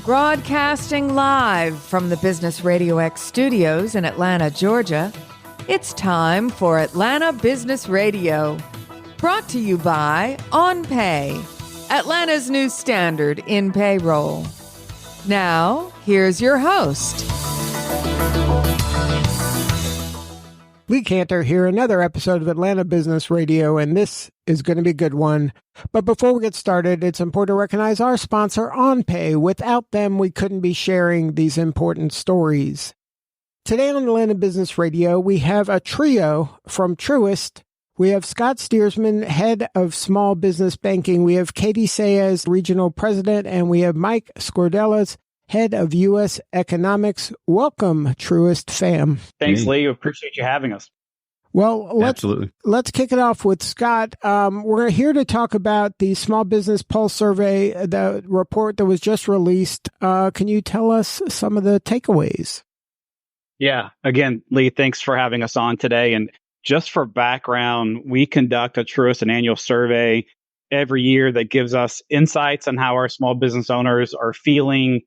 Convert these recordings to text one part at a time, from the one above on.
Broadcasting live from the Business RadioX studios in Atlanta, Georgia, it's time for Atlanta Business Radio. Brought to you by OnPay, Atlanta's new standard in payroll. Now, here's your host. Lee Kantor here, another episode of Atlanta Business Radio, and this is going to be a good one. But before we get started, it's important to recognize our sponsor, OnPay. Without them, we couldn't be sharing these important stories. Today on Atlanta Business Radio, we have a trio from Truist. We have Scott Stearsman, head of small business banking. We have Katie Saez, regional president, and we have Mike Skordeles, head of U.S. economics. Welcome, Truist fam. Thanks, Lee. Appreciate you having us. Well, let's kick it off with Scott. We're here to talk about the Small Business Pulse Survey, the report that was just released. Can you tell us some of the takeaways? Yeah. Again, Lee, thanks for having us on today. And just for background, we conduct a Truist an annual survey every year that gives us insights on how our small business owners are feeling,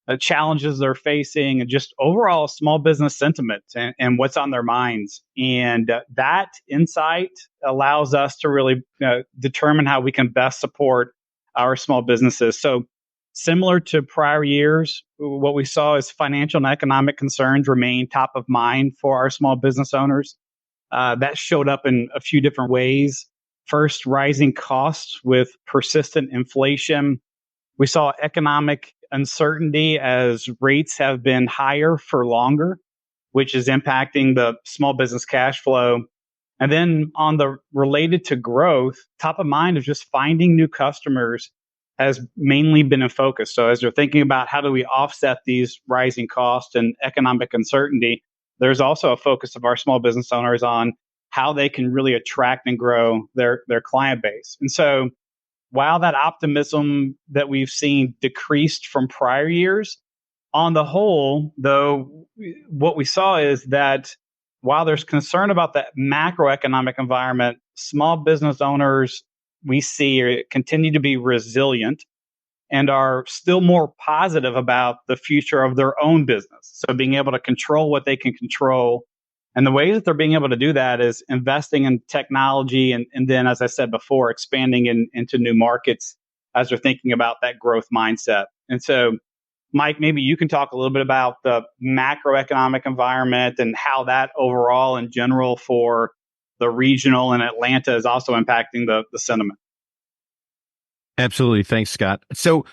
the challenges they're facing, and just overall small business sentiment and what's on their minds. And that insight allows us to really determine how we can best support our small businesses. So similar to prior years, what we saw is financial and economic concerns remain top of mind for our small business owners. That showed up in a few different ways. First, rising costs with persistent inflation. We saw economic uncertainty as rates have been higher for longer, which is impacting the small business cash flow. And then on the related to growth, top of mind is just finding new customers has mainly been in focus. So as you're thinking about how do we offset these rising costs and economic uncertainty, there's also a focus of our small business owners on how they can really attract and grow their client base. And so while that optimism that we've seen decreased from prior years, on the whole, though, what we saw is that while there's concern about the macroeconomic environment, small business owners we see continue to be resilient and are still more positive about the future of their own business. So being able to control what they can control. And the way that they're being able to do that is investing in technology and then, as I said before, expanding into new markets as they're thinking about that growth mindset. And so, Mike, maybe you can talk a little bit about the macroeconomic environment and how that overall in general for the regional and Atlanta is also impacting the sentiment. Absolutely. Thanks, Scott. So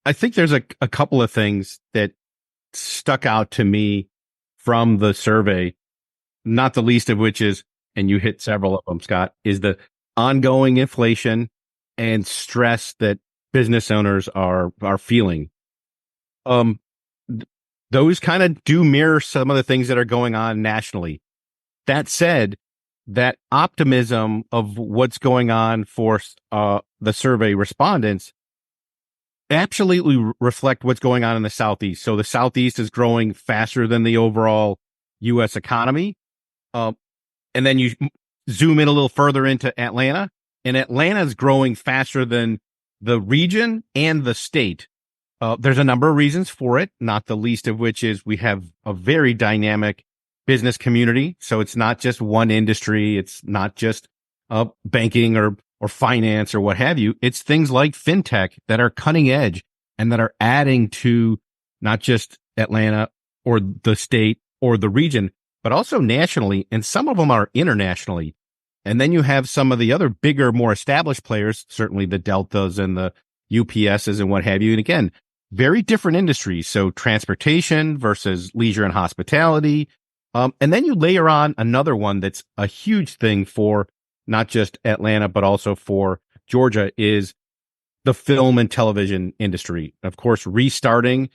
I think there's a couple of things that stuck out to me from the survey. Not the least of which is, and you hit several of them, Scott, is the ongoing inflation and stress that business owners are feeling. Those kind of do mirror some of the things that are going on nationally. That said, that optimism of what's going on for the survey respondents absolutely reflect what's going on in the Southeast. So the Southeast is growing faster than the overall U.S. economy. And then you zoom in a little further into Atlanta, and Atlanta is growing faster than the region and the state. There's a number of reasons for it, not the least of which is we have a very dynamic business community. So it's not just one industry. It's not just banking or finance or what have you. It's things like fintech that are cutting edge and that are adding to not just Atlanta or the state or the region, but also nationally, and some of them are internationally. And then you have some of the other bigger, more established players, certainly the Deltas and the UPSs and what have you. And again, very different industries. So transportation versus leisure and hospitality. And then you layer on another one that's a huge thing for not just Atlanta, but also for Georgia is the film and television industry. Of course, restarting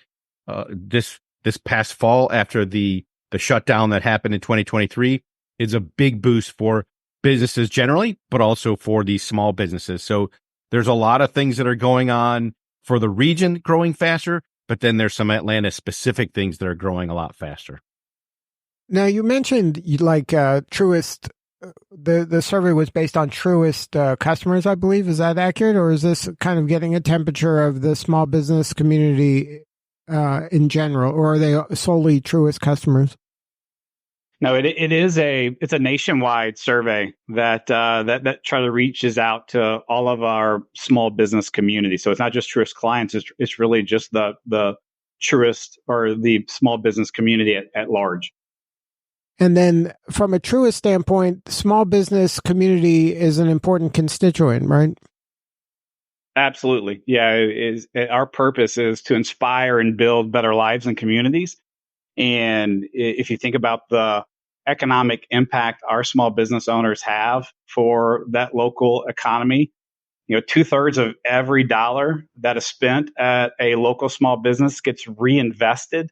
this past fall after the shutdown that happened in 2023 is a big boost for businesses generally, but also for these small businesses. So there's a lot of things that are going on for the region growing faster, but then there's some Atlanta specific things that are growing a lot faster. Now, you mentioned Truist, the survey was based on Truist customers, I believe. Is that accurate? Or is this kind of getting a temperature of the small business community in general, or are they solely Truist customers? No, it's a nationwide survey that try to reaches out to all of our small business community. So it's not just Truist clients; it's really just the Truist or the small business community at large. And then, from a Truist standpoint, small business community is an important constituent, right? Absolutely, yeah. Our purpose is to inspire and build better lives and communities. And if you think about the economic impact our small business owners have for that local economy, 2/3 of every dollar that is spent at a local small business gets reinvested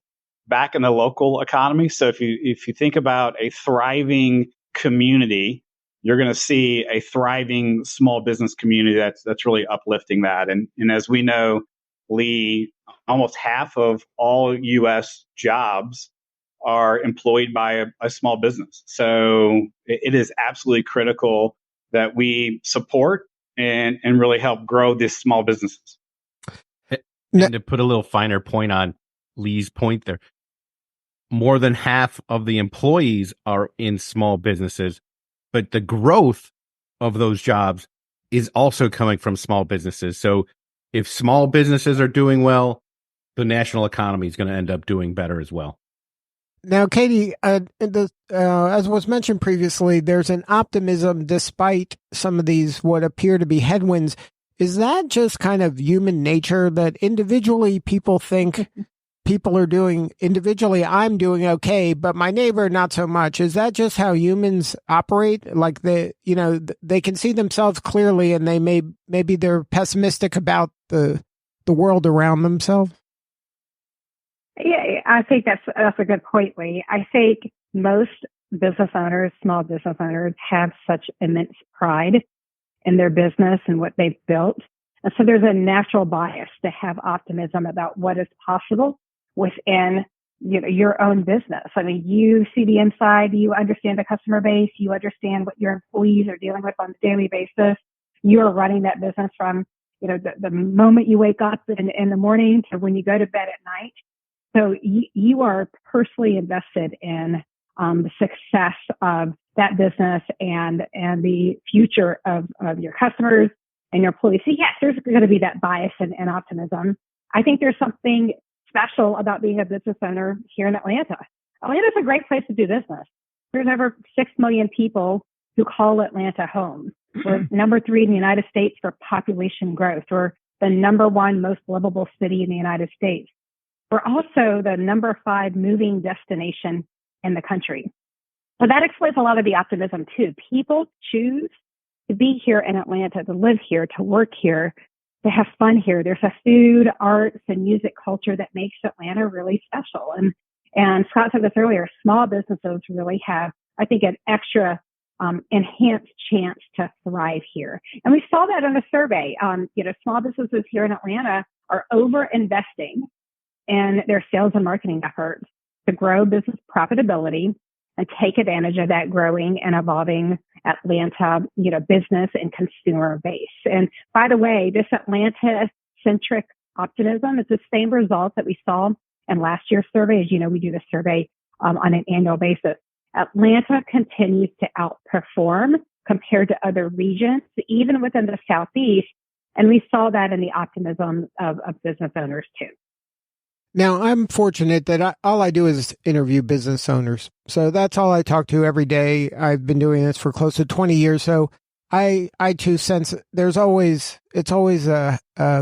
back in the local economy. So if you think about a thriving community, you're going to see a thriving small business community that's really uplifting that. And as we know, Lee, almost half of all U.S. jobs are employed by a small business. So it is absolutely critical that we support and really help grow these small businesses. And to put a little finer point on Lee's point there, more than half of the employees are in small businesses, but the growth of those jobs is also coming from small businesses. So if small businesses are doing well, the national economy is going to end up doing better as well. Now, Katie, as was mentioned previously, there's an optimism despite some of these what appear to be headwinds. Is that just kind of human nature that individually people think people are doing, individually I'm doing okay, but my neighbor not so much? Is that just how humans operate? Like they can see themselves clearly and maybe they're pessimistic about the world around themselves? Yeah, I think that's a good point, Lee. I think most business owners, small business owners, have such immense pride in their business and what they've built. And so there's a natural bias to have optimism about what is possible within your own business. I mean, you see the inside, you understand the customer base, you understand what your employees are dealing with on a daily basis. You are running that business from the moment you wake up in the morning to when you go to bed at night. So you are personally invested in the success of that business and the future of your customers and your employees. So yes, there's going to be that bias and optimism. I think there's something special about being a business owner here in Atlanta. Atlanta's a great place to do business. There's over 6 million people who call Atlanta home. We're number 3 in the United States for population growth. We're the number 1 most livable city in the United States. We're also the number 5 moving destination in the country. So that explains a lot of the optimism too. People choose to be here in Atlanta, to live here, to work here, to have fun here. There's a food, arts, and music culture that makes Atlanta really special. And Scott said this earlier, small businesses really have, I think, an extra enhanced chance to thrive here. And we saw that in the survey. Small businesses here in Atlanta are over-investing in their sales and marketing efforts to grow business profitability and take advantage of that growing and evolving Atlanta, business and consumer base. And by the way, this Atlanta-centric optimism is the same result that we saw in last year's survey. As you know, we do the survey on an annual basis. Atlanta continues to outperform compared to other regions, even within the Southeast. And we saw that in the optimism of business owners too. Now, I'm fortunate that all I do is interview business owners. So that's all I talk to every day. I've been doing this for close to 20 years. So I too sense it's always a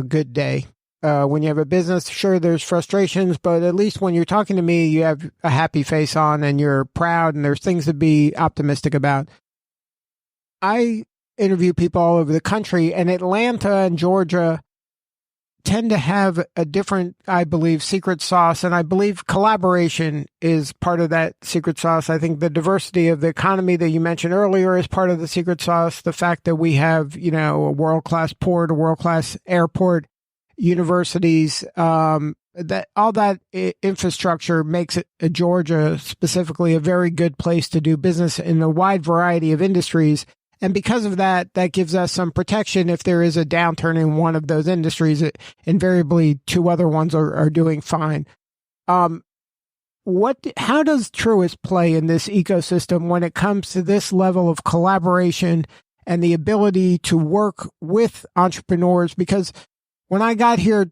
good day. When you have a business, sure, there's frustrations, but at least when you're talking to me, you have a happy face on and you're proud and there's things to be optimistic about. I interview people all over the country, and Atlanta and Georgia tend to have a different, I believe, secret sauce. And I believe collaboration is part of that secret sauce. I think the diversity of the economy that you mentioned earlier is part of the secret sauce. The fact that we have, a world-class port, a world-class airport, universities, that all that infrastructure makes it, Georgia specifically, a very good place to do business in a wide variety of industries. And because of that, that gives us some protection if there is a downturn in one of those industries. Invariably, two other ones are doing fine. How does Truist play in this ecosystem when it comes to this level of collaboration and the ability to work with entrepreneurs? Because when I got here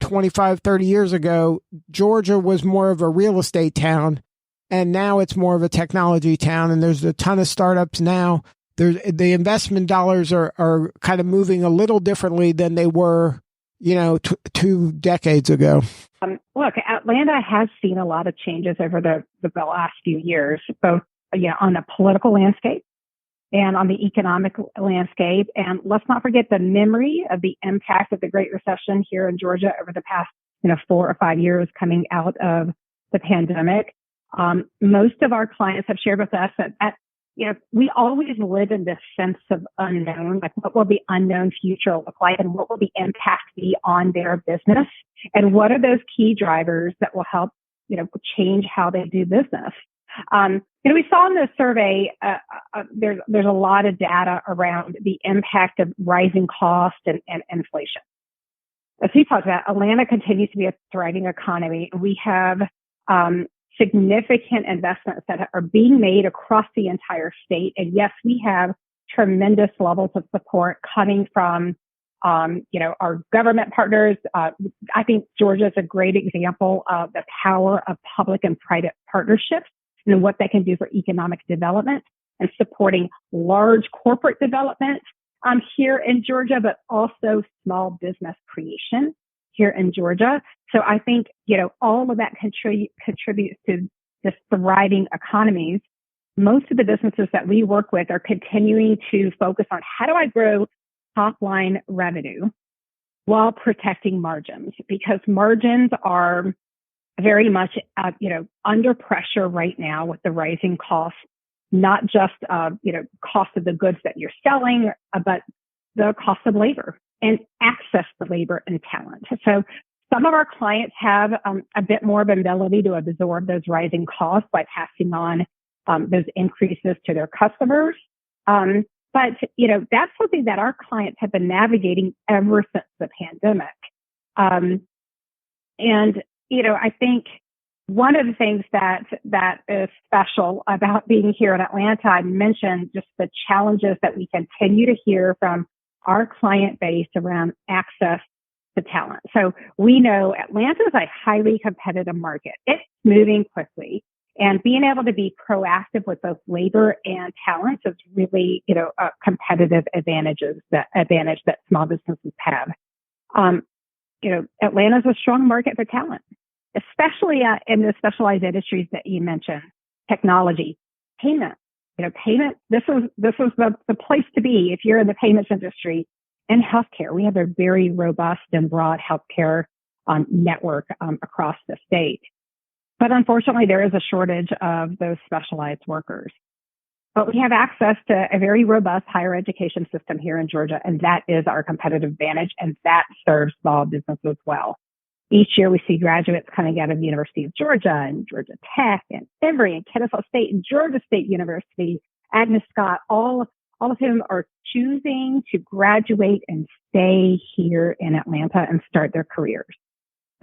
25, 30 years ago, Georgia was more of a real estate town, and now it's more of a technology town, and there's a ton of startups now. The investment dollars are kind of moving a little differently than they were, 2 decades ago. Look, Atlanta has seen a lot of changes over the last few years, both on the political landscape and on the economic landscape. And let's not forget the memory of the impact of the Great Recession here in Georgia over the past 4 or 5 years coming out of the pandemic. Most of our clients have shared with us that we always live in this sense of unknown, like what will the unknown future look like and what will the impact be on their business? And what are those key drivers that will help, change how they do business? We saw in the survey, there's a lot of data around the impact of rising cost and inflation. As we talked about, Atlanta continues to be a thriving economy. We have, significant investments that are being made across the entire state. And yes, we have tremendous levels of support coming from, our government partners. I think Georgia is a great example of the power of public and private partnerships and what they can do for economic development and supporting large corporate development here in Georgia, but also small business creation here in Georgia. So I think, all of that contributes to this thriving economies. Most of the businesses that we work with are continuing to focus on how do I grow top line revenue while protecting margins, because margins are very much, under pressure right now with the rising costs, not just, cost of the goods that you're selling, but the cost of labor and access to labor and talent. So some of our clients have a bit more of an ability to absorb those rising costs by passing on those increases to their customers. But that's something that our clients have been navigating ever since the pandemic. I think one of the things that is special about being here in Atlanta, I mentioned just the challenges that we continue to hear from our client base around access to talent. So we know Atlanta is a highly competitive market. It's moving quickly, and being able to be proactive with both labor and talent is really, a competitive advantage that small businesses have. Atlanta is a strong market for talent, especially in the specialized industries that you mentioned, technology, payment. Payment, this was the place to be if you're in the payments industry. And healthcare, we have a very robust and broad healthcare network across the state. But unfortunately, there is a shortage of those specialized workers. But we have access to a very robust higher education system here in Georgia, and that is our competitive advantage, and that serves small businesses well. Each year, we see graduates coming out of the University of Georgia and Georgia Tech and Emory and Kennesaw State and Georgia State University, Agnes Scott, all of whom are choosing to graduate and stay here in Atlanta and start their careers.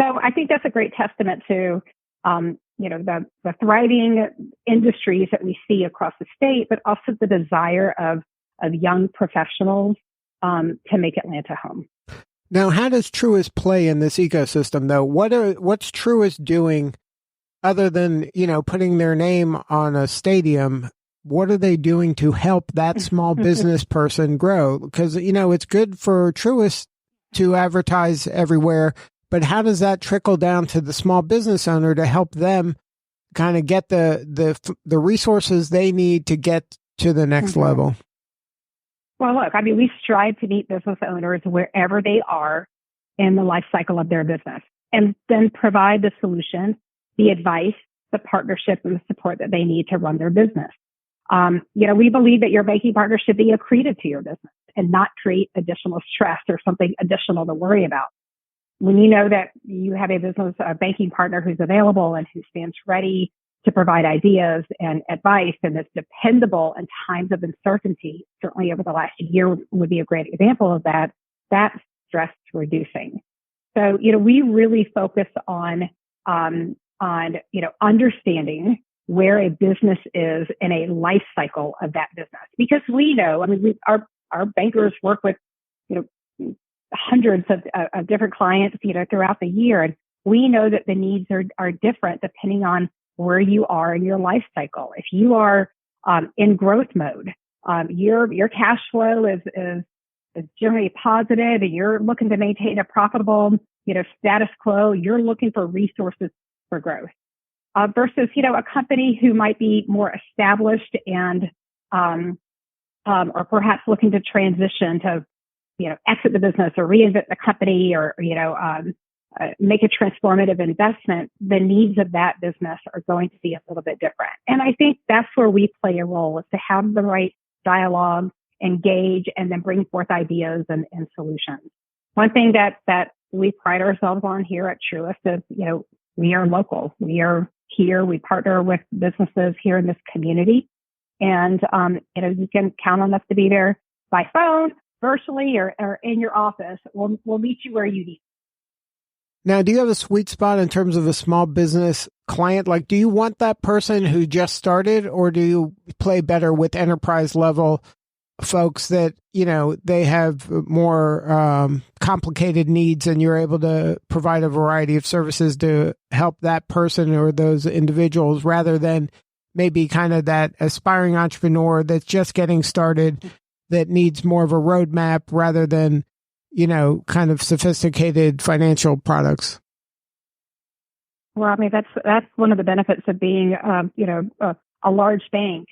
So I think that's a great testament to, the thriving industries that we see across the state, but also the desire of young professionals to make Atlanta home. Now, how does Truist play in this ecosystem, though? What's Truist doing other than, putting their name on a stadium? What are they doing to help that small business person grow? Because, it's good for Truist to advertise everywhere, but how does that trickle down to the small business owner to help them kind of get the resources they need to get to the next level? Well, look, we strive to meet business owners wherever they are in the life cycle of their business and then provide the solution, the advice, the partnership, and the support that they need to run their business. We believe that your banking partner should be accretive to your business and not create additional stress or something additional to worry about. When you know that you have a banking partner who's available and who stands ready to provide ideas and advice, and that's dependable in times of uncertainty. Certainly over the last year would be a great example of that. That's stress reducing. So, we really focus on, understanding where a business is in a life cycle of that business, because we know, our bankers work with, hundreds of different clients, throughout the year. And we know that the needs are different depending on where you are in your life cycle. If you are in growth mode, your cash flow is generally positive, and you're looking to maintain a profitable, status quo. You're looking for resources for growth, versus a company who might be more established and or perhaps looking to transition to exit the business or reinvent the company, or make a transformative investment. The needs of that business are going to be a little bit different. And I think that's where we play a role, is to have the right dialogue, engage, and then bring forth ideas and solutions. One thing that we pride ourselves on here at Truist is, we are local. We are here. We partner with businesses here in this community. And, you can count on us to be there by phone, virtually, or in your office. We'll meet you where you need. Now, do you have a sweet spot in terms of a small business client? Like, do you want that person who just started, or do you play better with enterprise level folks that, they have more complicated needs, and you're able to provide a variety of services to help that person or those individuals, rather than maybe kind of that aspiring entrepreneur that's just getting started, that needs more of a roadmap rather than, kind of sophisticated financial products? Well, that's one of the benefits of being, a large bank,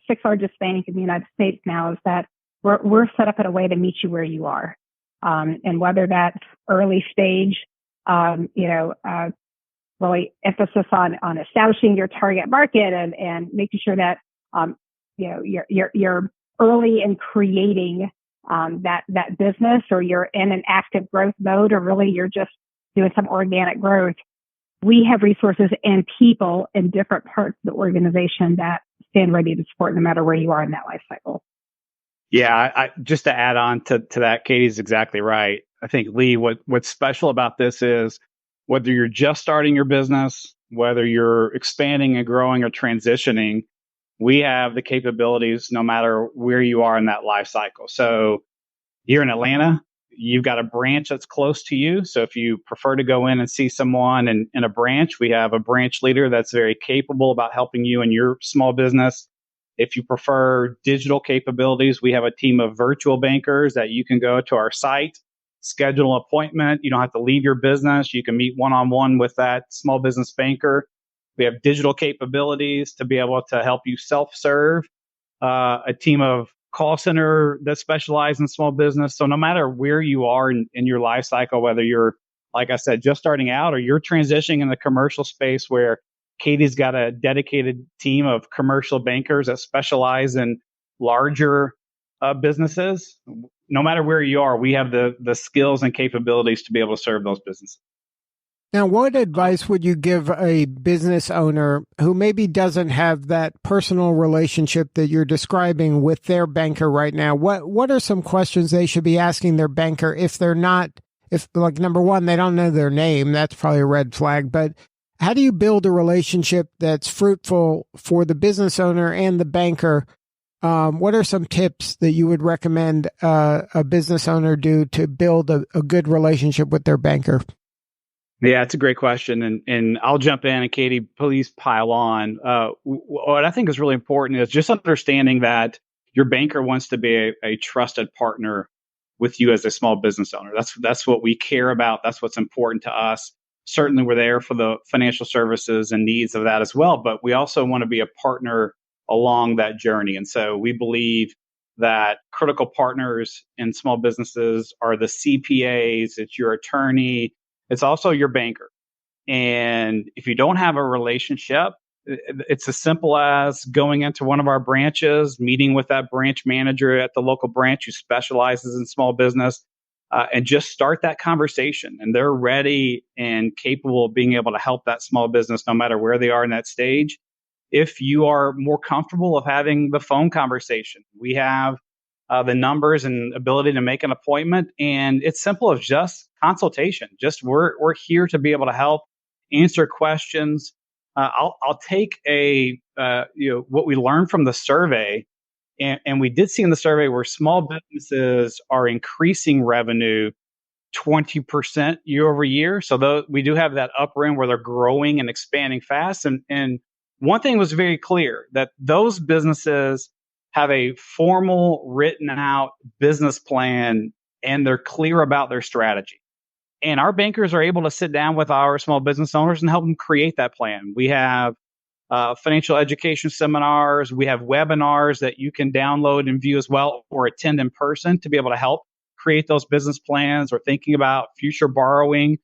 sixth largest bank in the United States now, is that we're set up in a way to meet you where you are. And whether that's early stage, really emphasis on establishing your target market and making sure that, you're early in creating that business, or you're in an active growth mode, or really you're just doing some organic growth. We have resources and people in different parts of the organization that stand ready to support no matter where you are in that life cycle. Yeah, I just to add on to that, Katie's exactly right. I think, Lee, what's special about this is, whether you're just starting your business, whether you're expanding and growing or transitioning, we have the capabilities no matter where you are in that life cycle. So here in Atlanta, you've got a branch that's close to you. So if you prefer to go in and see someone in a branch, we have a branch leader that's very capable about helping you in your small business. If you prefer digital capabilities, we have a team of virtual bankers that you can go to our site, schedule an appointment. You don't have to leave your business. You can meet one-on-one with that small business banker. We have digital capabilities to be able to help you self-serve, a team of call center that specialize in small business. So no matter where you are in your life cycle, whether you're, like I said, just starting out, or you're transitioning in the commercial space where Katie's got a dedicated team of commercial bankers that specialize in larger businesses, no matter where you are, we have the skills and capabilities to be able to serve those businesses. Now, what advice would you give a business owner who maybe doesn't have that personal relationship that you're describing with their banker right now? What are some questions they should be asking their banker if number one, they don't know their name? That's probably a red flag. But how do you build a relationship that's fruitful for the business owner and the banker? What are some tips that you would recommend a business owner do to build a good relationship with their banker? Yeah, it's a great question. And I'll jump in, and Katie, please pile on. What I think is really important is just understanding that your banker wants to be a trusted partner with you as a small business owner. That's what we care about. That's what's important to us. Certainly, we're there for the financial services and needs of that as well, but we also want to be a partner along that journey. And so we believe that critical partners in small businesses are the CPAs, it's your attorney, it's also your banker. And if you don't have a relationship, it's as simple as going into one of our branches, meeting with that branch manager at the local branch who specializes in small business, and just start that conversation. And they're ready and capable of being able to help that small business no matter where they are in that stage. if you are more comfortable of having the phone conversation. We have the numbers and ability to make an appointment, and it's simple as just consultation. Just we're here to be able to help answer questions. I'll take what we learned from the survey, and we did see in the survey where small businesses are increasing revenue 20% year over year. So we do have that upper end where they're growing and expanding fast. And one thing was very clear, that those businesses have a formal, written out business plan, and they're clear about their strategy. And our bankers are able to sit down with our small business owners and help them create that plan. We have financial education seminars. We have webinars that you can download and view as well, or attend in person to be able to help create those business plans or thinking about future borrowing.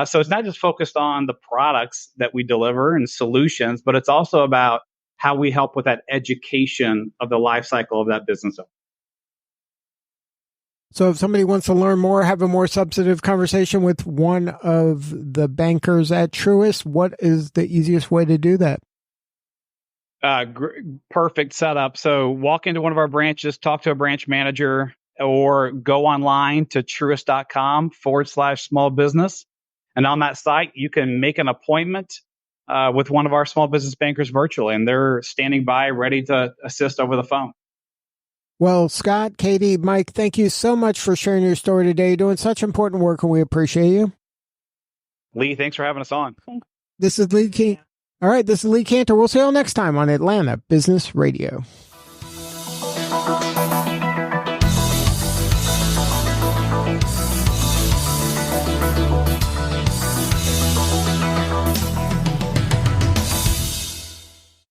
So it's not just focused on the products that we deliver and solutions, but it's also about how we help with that education of the life cycle of that business owner. So if somebody wants to learn more, have a more substantive conversation with one of the bankers at Truist, what is the easiest way to do that? Perfect setup. So walk into one of our branches, talk to a branch manager, or go online to truist.com/small business. And on that site, you can make an appointment with one of our small business bankers virtually, and they're standing by ready to assist over the phone. Well, Scott, Katie, Mike, thank you so much for sharing your story today. You're doing such important work, and we appreciate you. Lee, thanks for having us on. This is Lee Kantor. All right, this is Lee Kantor. We'll see you all next time on Atlanta Business Radio.